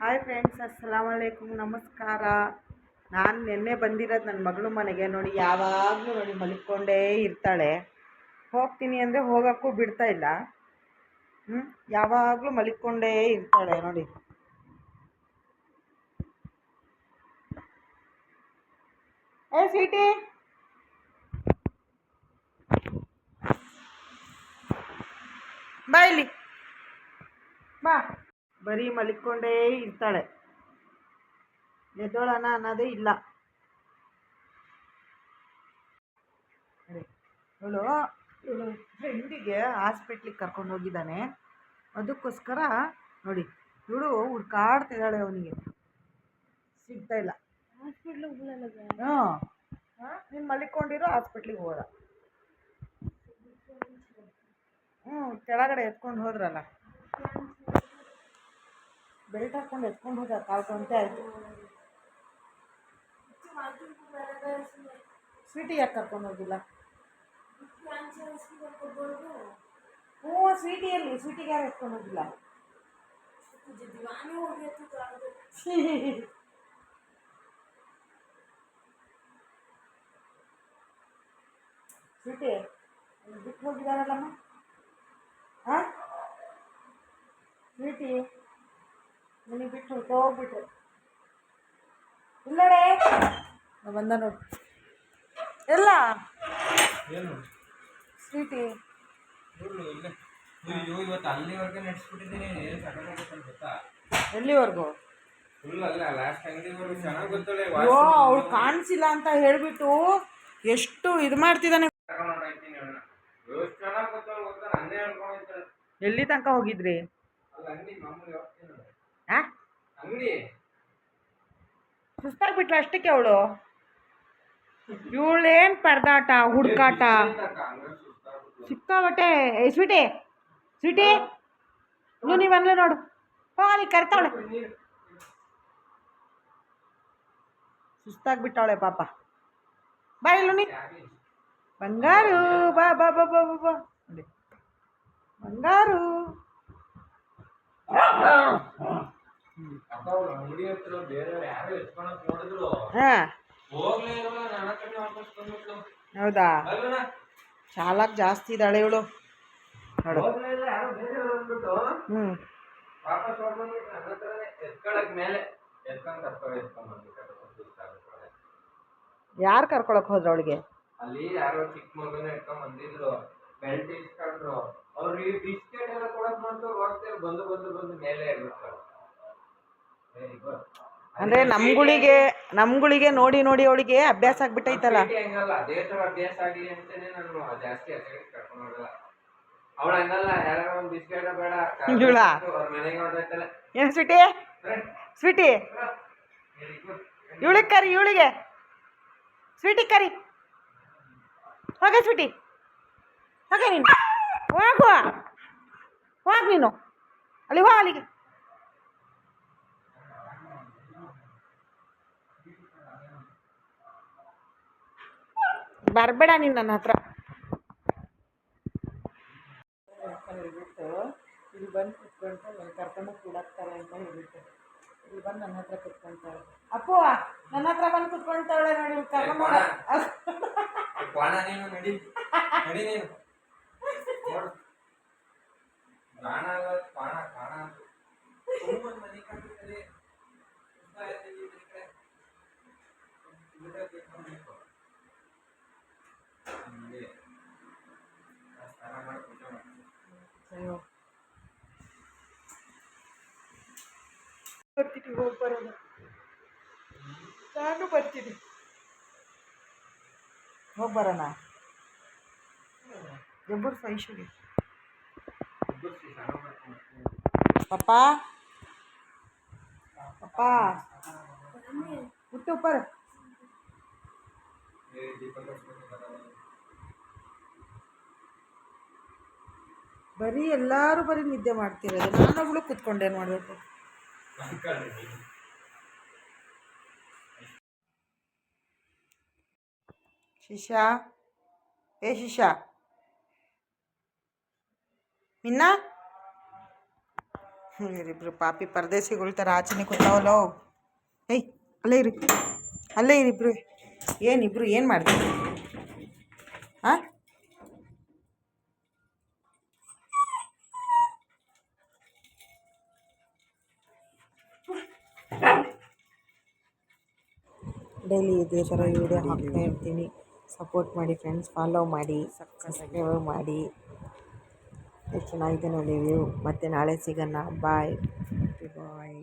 Hi friends, ಅಸ್ಸಲಾಮಲೈಕುಮ್, ನಮಸ್ಕಾರ. ನಾನು ನಿನ್ನೆ ಬಂದಿರೋದು ನನ್ನ ಮಗಳು ಮನೆಗೆ. ನೋಡಿ, ಯಾವಾಗಲೂ ನೋಡಿ ಮಲ್ಕೊಂಡೇ ಇರ್ತಾಳೆ. ಹೋಗ್ತೀನಿ ಅಂದರೆ ಹೋಗೋಕ್ಕೂ ಬಿಡ್ತಾ ಇಲ್ಲ. ಯಾವಾಗಲೂ ಮಲ್ಕೊಂಡೇ ಇರ್ತಾಳೆ ನೋಡಿ. ಏ ಸ್ವೀಟಿ, ಬಾ ಇಲ್ಲಿ, ಬಾ. ಬರೀ ಮಲ್ಕೊಂಡೇ ಇರ್ತಾಳೆ, ಎದ್ದೋಳನ ಅನ್ನೋದೇ ಇಲ್ಲ. ಇವಳು ಫ್ರೆಂಡಿಗೆ ಹಾಸ್ಪಿಟ್ಲಿಗೆ ಕರ್ಕೊಂಡು ಹೋಗಿದ್ದಾನೆ. ಅದಕ್ಕೋಸ್ಕರ ನೋಡಿ, ಇವಳು ಹುಡ್ಕಾಡ್ತಿದ್ದಾಳೆ, ಅವನಿಗೆ ಸಿಗ್ತಾ ಇಲ್ಲ. ಹ್ಞೂ, ನೀನು ಮಲ್ಕೊಂಡಿರೋ ಹಾಸ್ಪಿಟ್ಲಿಗೆ ಹೋದ. ಕೆಳಗಡೆ ಎತ್ಕೊಂಡು ಹೋದ್ರಲ್ಲ, ಬೆಲ್ಟ್ ಹಾಕ್ಕೊಂಡು ಎತ್ಕೊಂಡು ಹೋದ. 4 ಗಂಟೆ ಆಯಿತು. ಸ್ವೀಟಿ ಯಾಕೆ ಕರ್ಕೊಂಡು ಹೋಗಿಲ್ಲ? ಸ್ವೀಟಿಯಲ್ಲಿ ಸ್ವೀಟಿಗೆ ಯಾರು ಎತ್ಕೊಂಡು ಹೋಗಿಲ್ಲ? ಸ್ವೀಟಿ ಬಿಟ್ಟು ಹೋಗಿದಾರಲ್ಲಮ್ಮ. ಹಾಂ ಸ್ವೀಟಿ, ನಿನಗೆ ಬಿಟ್ಟು ಹೋಗ್ಬಿಟ್ರು. ಇಲ್ಲಡೆ ಬಂದ ನೋಡಿ. ಎಲ್ಲ ಸ್ವೀಟಿ ಎಲ್ಲಿವರೆಗೂ? ಅಯ್ಯೋ, ಅವಳು ಕಾಣಿಸಿಲ್ಲ ಅಂತ ಹೇಳ್ಬಿಟ್ಟು ಎಷ್ಟು ಇದು ಮಾಡ್ತಿದ್ದಾನೆ. ಎಲ್ಲಿ ತನಕ ಹೋಗಿದ್ರಿ? ಸುಸ್ತಾಗ್ಬಿಟ್ಲ ಅಷ್ಟಕ್ಕೆ ಅವಳು. ಇವಳೇನು ಪರದಾಟ, ಹುಡುಕಾಟ ಸಿಕ್ಕಾಬಟ್ಟೆ. ಸ್ವೀಟಿ, ಸ್ವೀಟಿ, ನೀವಲ್ಲೇ ನೋಡು, ಹೋಗಿ ಕರ್ತಾವಳೆ. ಸುಸ್ತಾಗ್ಬಿಟ್ಟವಳೆ ಪಾಪ. ಬಾ ಇಲ್ಲೂ ನೀ ಬಂಗಾರು, ಬಾ ಬಾ ಬಾ ಬಾ ಬಾ ಬಾ ನೋಡಿ ಬಂಗಾರು. ಹೌದಾ? ಚಾಲಾಕ್ ಜಾಸ್ತಿ ಇದ್ದಾಳೆ ಇವಳು ನೋಡು. ಯಾರು ಕರ್ಕೊಳಕ್ ಹೋದ್ರ ಅವಳಿಗೆ? ಅಲ್ಲಿ ಯಾರೋ ಚಿಕ್ಕ ಮಗನ ಇಟ್ಕೊಂಡ್ ಬಂದಿದ್ರು, ಬೆಲ್ಟ್ ಇಸ್ಕೊಂಡ್ರು. ಅವ್ರಿಗೆ ಬಿಸ್ಕೆಟ್ ಎಲ್ಲ ಕೊಡಕ್ ಮಾಡ್ತು, ಬಂದು ಬಂದು ಬಂದು ಮೇಲೆ ಇರ್ತಾರೆ. ಅಂದ್ರೆ ನಮ್ಗಳಿಗೆ ನೋಡಿ ನೋಡಿ ಅವಳಿಗೆ ಅಭ್ಯಾಸ ಆಗ್ಬಿಟ್ಟೈತಲ್ಲ. ಹಂಗಲ್ಲ, ಅದೇ ತರ ಅಭ್ಯಾಸ ಆಗ್ಲಿ ಅಂತಾನೆ ನಾನು ಜಾಸ್ತಿ ಕರ್ಕೊಂಡು ಹೋಗಲ್ಲ. ಅವಳ ಹಂಗಲ್ಲ, ಯಾರು ಒಂದು ಬಿಸ್ಕೆಟ್ ಬೇಡ ಅವ್ರ ಮನೆಗೆ ಹೊರಡೈತಲ್ಲ. ಏನ್ ಸ್ವೀಟಿ, ಸ್ವೀಟಿ ಇವಳಿಗೆ ಕರಿ, ಇವಳಿಗೆ ಸ್ವೀಟಿ ಕರಿ. ಹೋಗ ಸ್ವೀಟಿ, ಹೋಗ ನೀನು, ಹೋಗುವ ಹೋಗ ನೀನು, ಅಲ್ಲಿ ಹೋಗ, ಅಲ್ಲಿಗೆ. ಬರಬೇಡ ನೀನು ನನ್ನ ಹತ್ರ. ಹೇಳ್ಬಿಟ್ಟು ಇಲ್ಲಿ ಬಂದು ಕುತ್ಕೊಂಡ್ರೆ ನನ್ನ ಕರ್ಕೊಂಡು ಕೂಡಾಕ್ತಾರೆ ಅಂತ ಹೇಳ್ಬಿಟ್ಟು ಇಲ್ಲಿ ಬಂದು ನನ್ನ ಹತ್ರ ಕುತ್ಕೊಂತಾಳೆ. ಅಪ್ಪು ನನ್ನ ಹತ್ರ ಬಂದು ಕುತ್ಕೊಳ್ತಾಳೆ ನೋಡಿ. ಕರ್ಕೊಂಡು ಬರ್ತೀನಿ, ಹೋಗಿ ಬರೋಣ. ನಾನು ಬರ್ತೀನಿ, ಹೋಗಿ ಬರೋಣ. ಜಬ್ಬರ್ ಸೈಶುಗೆ ಪಪ್ಪ ಪಪ್ಪ ಹುಟ್ಟು ಉಪ್ಪರ್. ಬರೀ ಎಲ್ಲರೂ ಬರೀ ನಿದ್ದೆ ಮಾಡ್ತಿರೋದು, ನಾನೊಬ್ಳು ಕುತ್ಕೊಂಡೇನು ಮಾಡಬೇಕು? ಶಿಶಾ, ಏ ಶಿಶಾ, ಮಿನ್ನ ಇವರಿಬ್ರು ಪಾಪಿ ಪರದೇಸಿಗಳ ಥರ ಆಚೆನೆ ಕೂತಾವಲ್ಲೋ. ಏಯ್ ಅಲ್ಲೇ ಇರಿ, ಅಲ್ಲೇ ಇರಿಬ್ರು. ಏನಿಬ್ರು ಏನು ಮಾಡ್ತೀರಿ ಹಾಂ? ಡೈಲಿ ಇದೇ ಥರ ವಿಡಿಯೋ ಹಾಕ್ತಾ ಇರ್ತೀನಿ. ಸಪೋರ್ಟ್ ಮಾಡಿ ಫ್ರೆಂಡ್ಸ್, ಫಾಲೋ ಮಾಡಿ, ಸಬ್ಸ್ಕ್ರೈಬ್ ಮಾಡಿ. ಎಷ್ಟು ಚೆನ್ನಾಗಿದೆ ನೋಡಿ ವ್ಯೂ. ಮತ್ತೆ ನಾಳೆ ಸಿಗೋಣ. ಬಾಯ್ ಬಾಯ್.